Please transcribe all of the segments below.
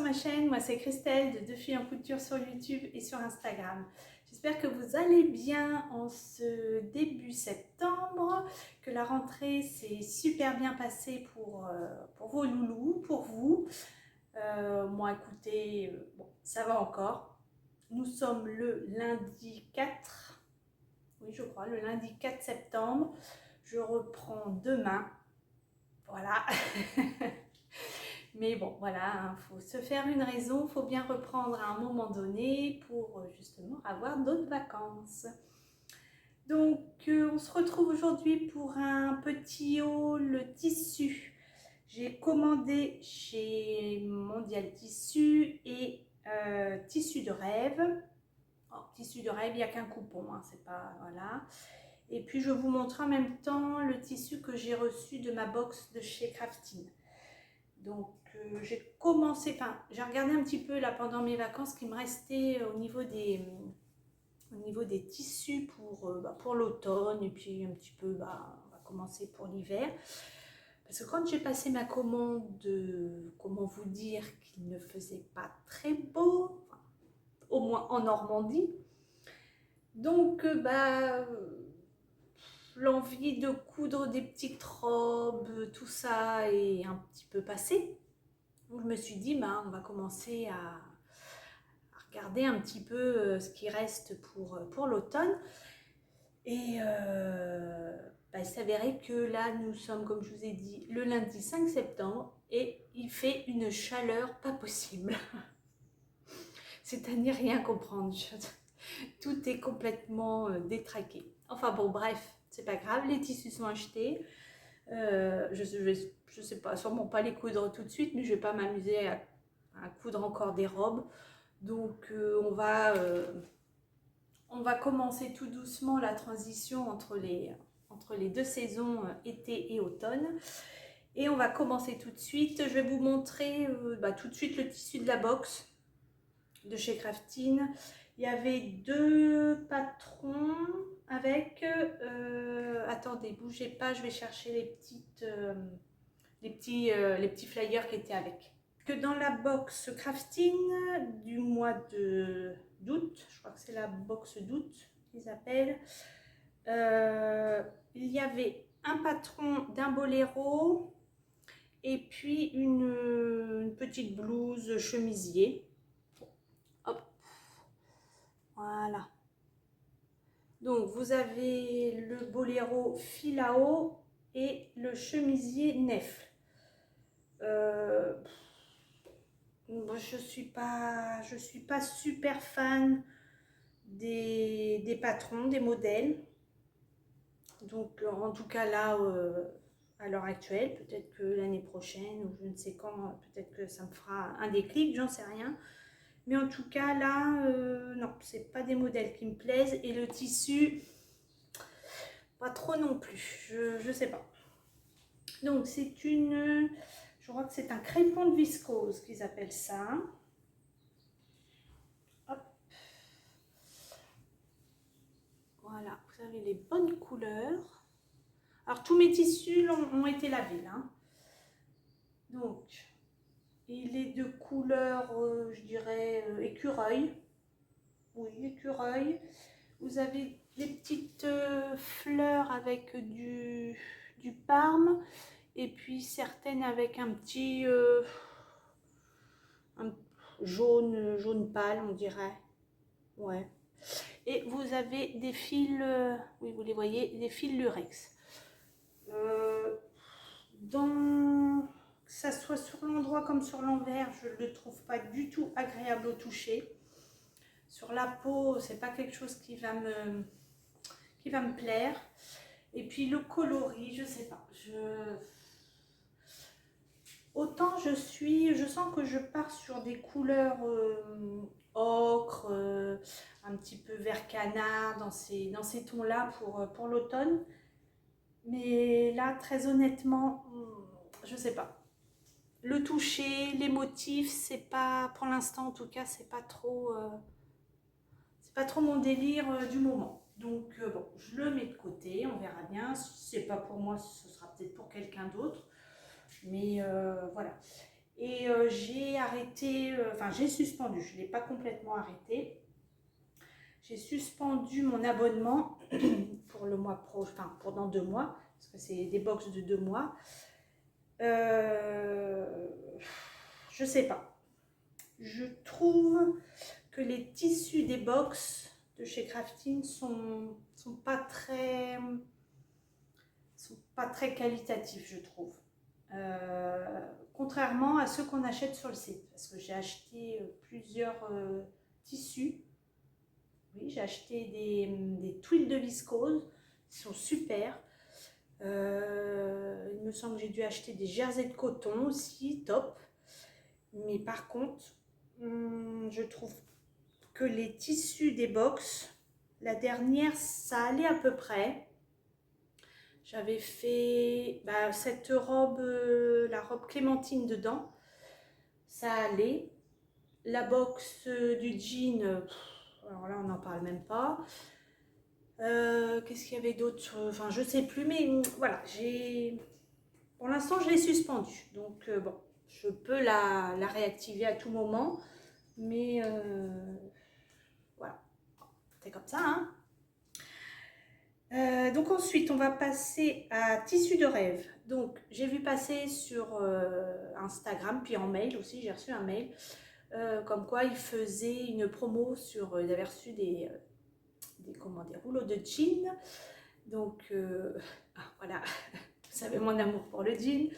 ma chaîne, moi c'est Christelle de Deux filles en couture sur YouTube et sur Instagram. J'espère que vous allez bien en ce début septembre, que la rentrée s'est super bien passée pour vos loulous, pour vous. Moi écoutez, bon, ça va encore. Nous sommes le lundi 4, oui je crois, le lundi 4 septembre. Je reprends demain, voilà. Mais bon, voilà, il faut se faire une raison, il faut bien reprendre à un moment donné pour justement avoir d'autres vacances. Donc, on se retrouve aujourd'hui pour un petit haul tissu. J'ai commandé chez Mondial Tissu et Tissu de rêve. Oh, tissu de rêve, il n'y a qu'un coupon, hein, c'est pas, voilà. Et puis, je vous montre en même temps le tissu que j'ai reçu de ma box de chez Craftine. Donc j'ai commencé, enfin j'ai regardé un petit peu là pendant mes vacances ce qui me restait au niveau des tissus pour l'automne et puis un petit peu, on va commencer pour l'hiver. Parce que quand j'ai passé ma commande, comment vous dire qu'il ne faisait pas très beau, enfin, au moins en Normandie. Donc l'envie de coudre des petites robes, tout ça est un petit peu passé. Donc je me suis dit, on va commencer à regarder un petit peu ce qui reste pour l'automne. Et il s'avérait que là, nous sommes, comme je vous ai dit, le lundi 5 septembre et il fait une chaleur pas possible. C'est à n'y rien comprendre. Tout est complètement détraqué. Enfin bon, bref, c'est pas grave, les tissus sont achetés. Je sais pas, sûrement pas les coudre tout de suite, mais je vais pas m'amuser à coudre encore des robes. Donc on va commencer tout doucement la transition entre les deux saisons, été et automne. Et on va commencer tout de suite. Je vais vous montrer tout de suite le tissu de la box de chez Craftine. Il y avait deux patrons avec... attendez, bougez pas, je vais chercher les petits flyers qui étaient avec. Que dans la box Craftine du mois d'août, je crois que c'est la box d'août qu'ils appellent, il y avait un patron d'un boléro et puis une petite blouse chemisier. Hop, voilà. Donc vous avez le boléro filao et le chemisier nef. Moi, je suis pas super fan des patrons, des modèles. Donc en tout cas là, à l'heure actuelle, peut-être que l'année prochaine ou je ne sais quand, peut-être que ça me fera un déclic, j'en sais rien. Mais en tout cas là, non, c'est pas des modèles qui me plaisent et le tissu, pas trop non plus, je sais pas. Donc c'est je crois que c'est un crépon de viscose qu'ils appellent ça. Hop. Voilà, vous avez les bonnes couleurs. Alors tous mes tissus ont été lavés là. Donc il est de couleur, je dirais, écureuil. Oui, écureuil. Vous avez des petites fleurs avec du parme. Et puis certaines avec un petit un jaune pâle, on dirait. Ouais. Et vous avez des fils, oui, vous les voyez, des fils lurex. Que ça soit sur l'endroit comme sur l'envers, je ne le trouve pas du tout agréable au toucher. Sur la peau, c'est pas quelque chose qui va me plaire. Et puis le coloris, je sais pas. Autant je sens que je pars sur des couleurs ocre, un petit peu vert canard, dans ces tons-là pour l'automne. Mais là, très honnêtement, je sais pas. Le toucher, les motifs, c'est pas, pour l'instant en tout cas, c'est pas trop mon délire du moment. Donc bon, je le mets de côté, on verra bien. Si c'est pas pour moi, ce sera peut-être pour quelqu'un d'autre. Mais voilà. Et j'ai arrêté, enfin j'ai suspendu, je ne l'ai pas complètement arrêté. J'ai suspendu mon abonnement pour le mois prochain, enfin pendant 2 mois, parce que c'est des box de 2 mois. Je sais pas. Je trouve que les tissus des box de chez Crafting sont pas très qualitatifs, je trouve. Contrairement à ceux qu'on achète sur le site, parce que j'ai acheté plusieurs tissus. Oui, j'ai acheté des tuiles de viscose, qui sont super. Il me semble que j'ai dû acheter des jerseys de coton aussi, top. Mais par contre, je trouve que les tissus des box, la dernière, ça allait à peu près. J'avais fait cette robe, la robe clémentine dedans, ça allait. La box du jean, alors là on n'en parle même pas. Qu'est-ce qu'il y avait d'autre? Enfin je sais plus, mais voilà, pour l'instant je l'ai suspendue. Donc bon, je peux la réactiver à tout moment. Mais voilà, c'est comme ça, hein. Donc ensuite, on va passer à tissu de rêve. Donc, j'ai vu passer sur Instagram, puis en mail aussi, j'ai reçu un mail, comme quoi ils faisaient une promo sur, ils avaient reçu des rouleaux de jeans. Donc, voilà, vous savez mon amour pour le jean.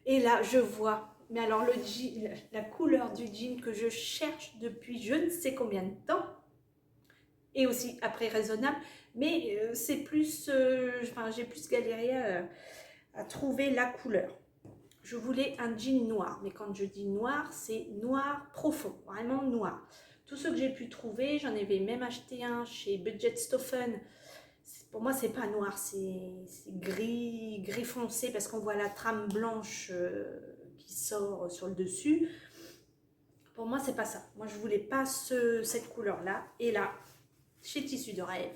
Et là, je vois, mais alors le jean, la couleur du jean que je cherche depuis je ne sais combien de temps, et aussi après raisonnable, mais c'est plus, j'ai plus galéré à trouver la couleur. Je voulais un jean noir, mais quand je dis noir, c'est noir profond, vraiment noir. Tout ce que j'ai pu trouver, j'en avais même acheté un chez Budgetstoffen. Pour moi, c'est pas noir, c'est gris foncé, parce qu'on voit la trame blanche qui sort sur le dessus. Pour moi, c'est pas ça. Moi, je voulais pas cette couleur-là. Et là, chez Tissu de Rêve,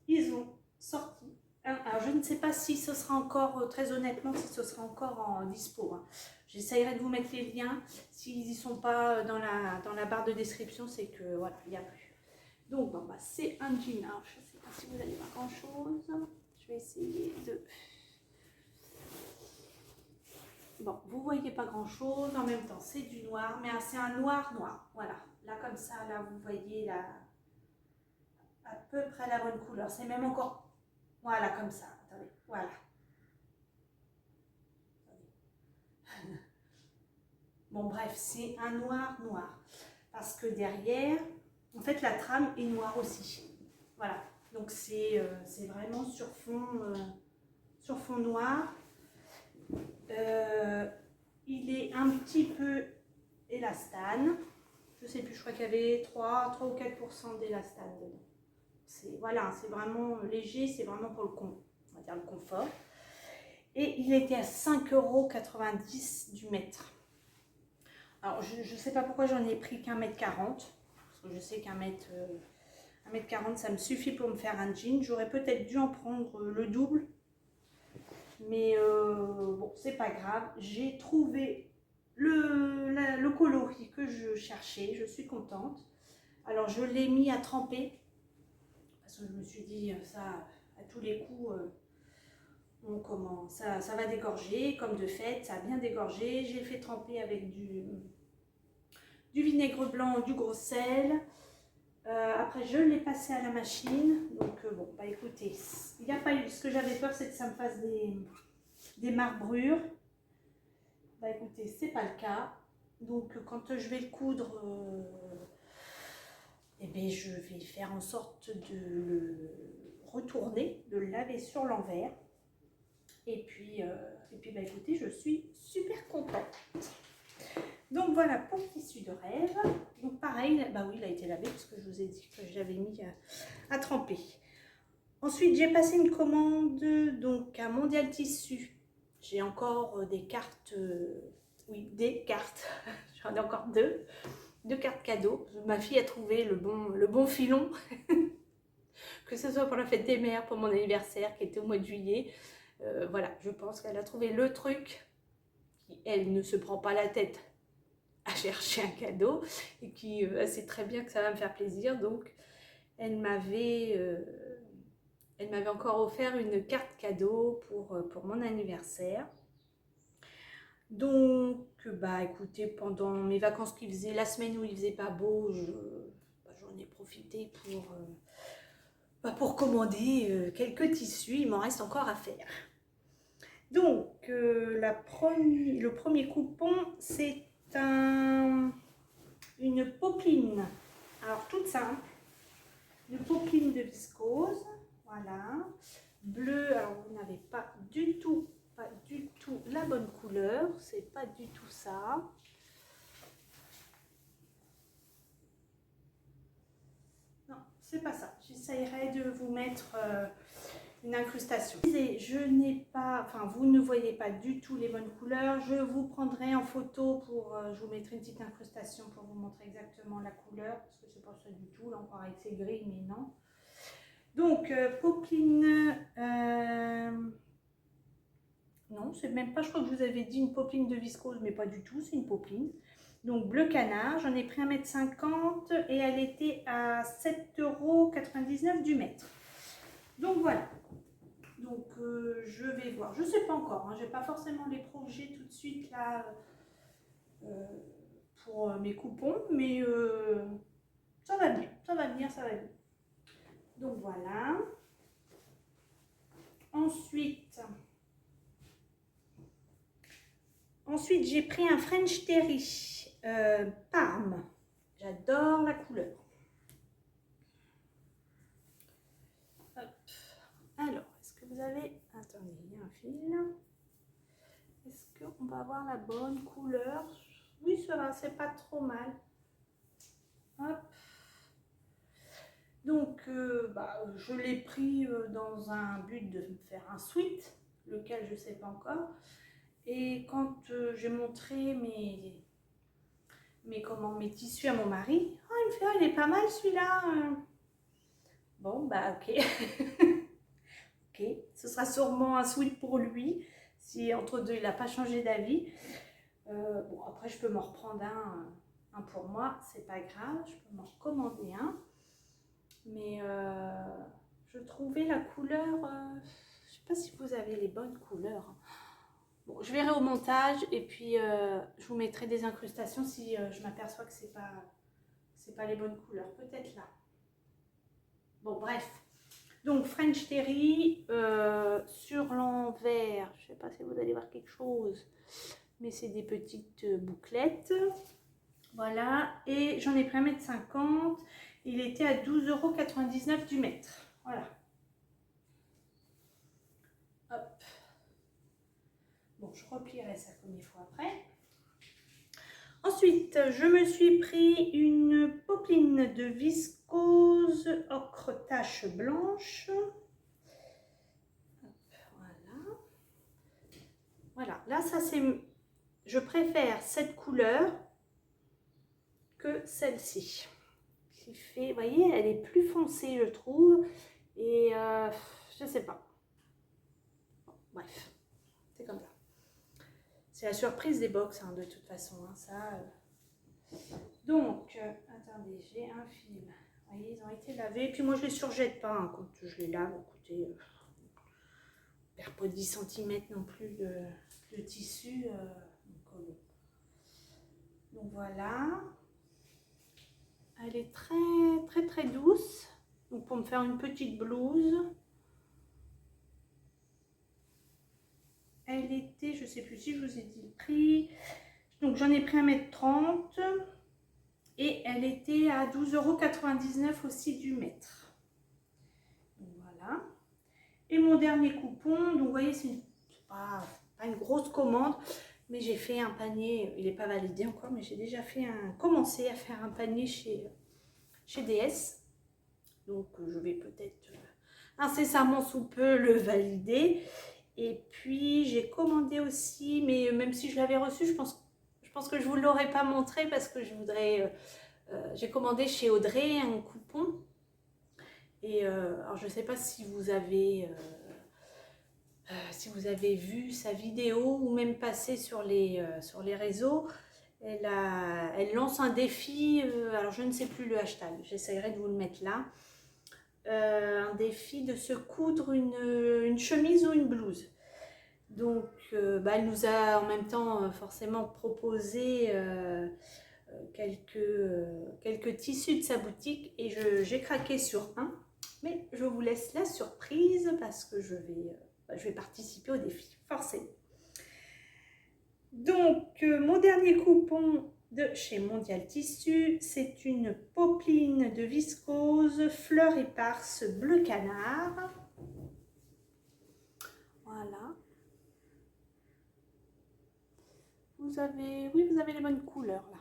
ils ont sorti. Alors, je ne sais pas si ce sera encore, très honnêtement, si ce sera encore en dispo, hein. J'essaierai de vous mettre les liens. S'ils n'y sont pas dans la barre de description, c'est que voilà, il n'y a plus. Donc, bon, c'est un jean. Alors, je ne sais pas si vous allez voir grand chose. Je vais essayer de. Bon, vous voyez pas grand chose. En même temps, c'est du noir, mais c'est un noir noir. Voilà. Là, comme ça, là, vous voyez là, à peu près la bonne couleur. C'est même encore. Voilà, comme ça. Attendez, voilà. Bon, bref, c'est un noir noir. Parce que derrière, en fait, la trame est noire aussi. Voilà. Donc, c'est vraiment sur fond noir. Il est un petit peu élastane. Je sais plus, je crois qu'il y avait 3 ou 4% d'élastane dedans. Voilà, c'est vraiment léger, c'est vraiment pour on va dire le confort. Et il était à 5,90 € du mètre. Alors, je ne sais pas pourquoi j'en ai pris qu'un mètre 40. Parce que je sais qu'un mètre 40, ça me suffit pour me faire un jean. J'aurais peut-être dû en prendre le double. Mais bon, c'est pas grave. J'ai trouvé le coloris que je cherchais. Je suis contente. Alors, je l'ai mis à tremper. Parce que je me suis dit, ça, à tous les coups, ça va dégorger. Comme de fait, ça a bien dégorgé. J'ai fait tremper avec du vinaigre blanc, du gros sel. Après, je l'ai passé à la machine. Donc, bon, bah écoutez, il n'y a pas eu. Ce que j'avais peur, c'est que ça me fasse des marbrures. Bah écoutez, c'est pas le cas. Donc, quand je vais le coudre, eh bien, je vais faire en sorte de le retourner, de le laver sur l'envers. Et puis bah écoutez, je suis super contente. Donc voilà pour le tissu de rêve. Donc pareil, bah oui, il a été lavé parce que je vous ai dit que je l'avais mis à tremper. Ensuite, j'ai passé une commande donc à Mondial Tissu. J'ai encore des cartes, oui, des cartes. J'en ai encore deux cartes cadeaux. Ma fille a trouvé le bon filon, que ce soit pour la fête des mères, pour mon anniversaire qui était au mois de juillet. Voilà, je pense qu'elle a trouvé le truc qui, elle, ne se prend pas la tête à chercher un cadeau et qui sait très bien que ça va me faire plaisir. Donc, elle m'avait encore offert une carte cadeau pour mon anniversaire. Donc, bah écoutez, pendant mes vacances la semaine où il faisait pas beau, j'en ai profité pour commander quelques tissus. Il m'en reste encore à faire. Donc, le premier coupon, c'est une popeline. Alors, toute simple. Une popeline de viscose. Voilà. Bleu, alors vous n'avez pas du tout la bonne couleur. C'est pas du tout ça. Non, c'est pas ça. J'essayerai de vous mettre une incrustation. Je n'ai pas, enfin vous ne voyez pas du tout les bonnes couleurs. Je vous prendrai en photo je vous mettrai une petite incrustation pour vous montrer exactement la couleur, parce que c'est pas ça du tout. Là on croirait que c'est gris, mais non. Donc popeline, non c'est même pas, je crois que vous avez dit une popeline de viscose, mais pas du tout, c'est une popeline. Donc bleu canard, j'en ai pris 1,50 m et elle était à 7,99 € du mètre. Donc voilà. Donc je vais voir, je sais pas encore, hein, j'ai pas forcément les projets tout de suite là pour mes coupons, mais ça va bien, ça va venir, ça va venir. Donc voilà. Ensuite j'ai pris un French Terry Parme. J'adore la couleur. Hop. Alors, est-ce que vous avez... Attendez, il y a un fil. Est-ce qu'on va avoir la bonne couleur? Oui, ça va, c'est pas trop mal. Hop. Donc, je l'ai pris dans un but de me faire un sweat, lequel je ne sais pas encore. Et quand j'ai montré mes tissus à mon mari, oh, il me fait, oh, il est pas mal celui-là. Bon, bah ok. Ok, ce sera sûrement un sweat pour lui, si entre deux il n'a pas changé d'avis. Bon, après je peux m'en reprendre un pour moi, c'est pas grave, je peux m'en recommander un. Mais je trouvais la couleur, je sais pas si vous avez les bonnes couleurs. Bon, je verrai au montage et puis je vous mettrai des incrustations si je m'aperçois que c'est pas les bonnes couleurs, peut-être là. Bon, bref. Donc French Terry sur l'envers, je sais pas si vous allez voir quelque chose, mais c'est des petites bouclettes. Voilà, et j'en ai pris 1,50 m. Il était à 12,99 € du mètre. Voilà. Hop. Bon, je replierai ça comme il faut après. Ensuite, je me suis pris une popeline de viscose ocre tache blanche. Hop, voilà. Voilà, là, ça c'est... Je préfère cette couleur que celle-ci. Qui fait, vous voyez, elle est plus foncée, je trouve. Et je sais pas. Bon, bref, c'est comme ça. C'est la surprise des box, hein, de toute façon. Hein, ça. Donc, attendez, j'ai un film. Vous voyez, ils ont été lavés. Et puis moi, je les surjette pas hein, quand je les lave. Écoutez, on perd pas 10 cm non plus le tissu. Donc voilà. Elle est très douce. Donc pour me faire une petite blouse. Elle était, je sais plus si je vous ai dit le prix. Donc j'en ai pris 1,30 m. Et elle était à 12,99 € aussi du mètre. Donc voilà. Et mon dernier coupon, donc vous voyez, c'est pas une grosse commande, mais j'ai fait un panier, il n'est pas validé encore, mais j'ai déjà commencé à faire un panier chez DS. Donc je vais peut-être incessamment sous peu le valider. Et puis j'ai commandé aussi, mais même si je l'avais reçu, je pense que je ne vous l'aurais pas montré parce que je voudrais... j'ai commandé chez Audrey un coupon. Et alors je ne sais pas si vous avez si vous avez vu sa vidéo ou même passé sur les réseaux, elle lance un défi, alors je ne sais plus le hashtag, j'essaierai de vous le mettre là, un défi de se coudre une chemise ou une blouse. Donc elle nous a en même temps forcément proposé quelques tissus de sa boutique et j'ai craqué sur un, mais je vous laisse la surprise parce que je vais participer au défi, forcément. Donc mon dernier coupon de chez Mondial Tissu, c'est une popeline de viscose fleur éparse bleu canard. Voilà. Vous avez les bonnes couleurs là.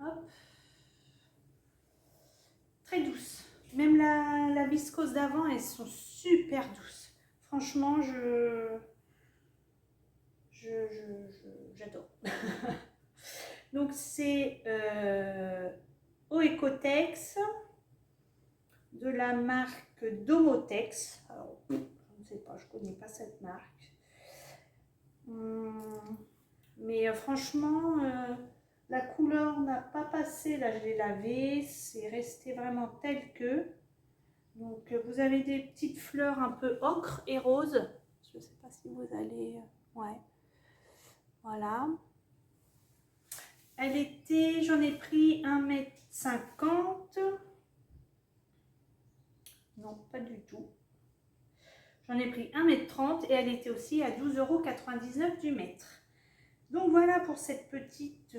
Hop. Très douce. Même la viscose d'avant, elles sont super douces. Franchement, j'adore. Donc c'est Oecotex de la marque Domotex. Alors, je ne sais pas, je ne connais pas cette marque. Mais franchement, la couleur n'a pas passé. Là, je l'ai lavé. C'est resté vraiment tel que. Donc, vous avez des petites fleurs un peu ocre et rose. Je ne sais pas si vous allez... Ouais. Voilà. Elle était... J'en ai pris 1,50 m. Non, pas du tout. J'en ai pris 1,30 m et elle était aussi à 12,99 € du mètre. Donc voilà pour cette petite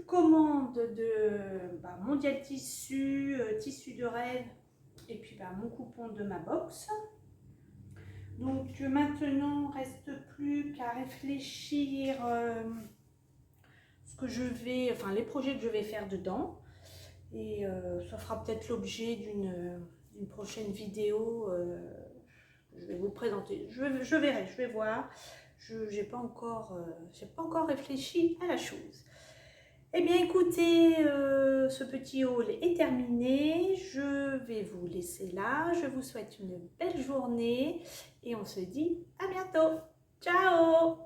commande de Mondial Tissu, tissu de rêve et puis mon coupon de ma box. Donc maintenant, il ne reste plus qu'à réfléchir les projets que je vais faire dedans. Et ça fera peut-être l'objet d'une prochaine vidéo. Je vais vous présenter. Je verrai, je vais voir. Je n'ai pas encore réfléchi à la chose. Eh bien écoutez, ce petit haul est terminé. Je vais vous laisser là. Je vous souhaite une belle journée et on se dit à bientôt. Ciao!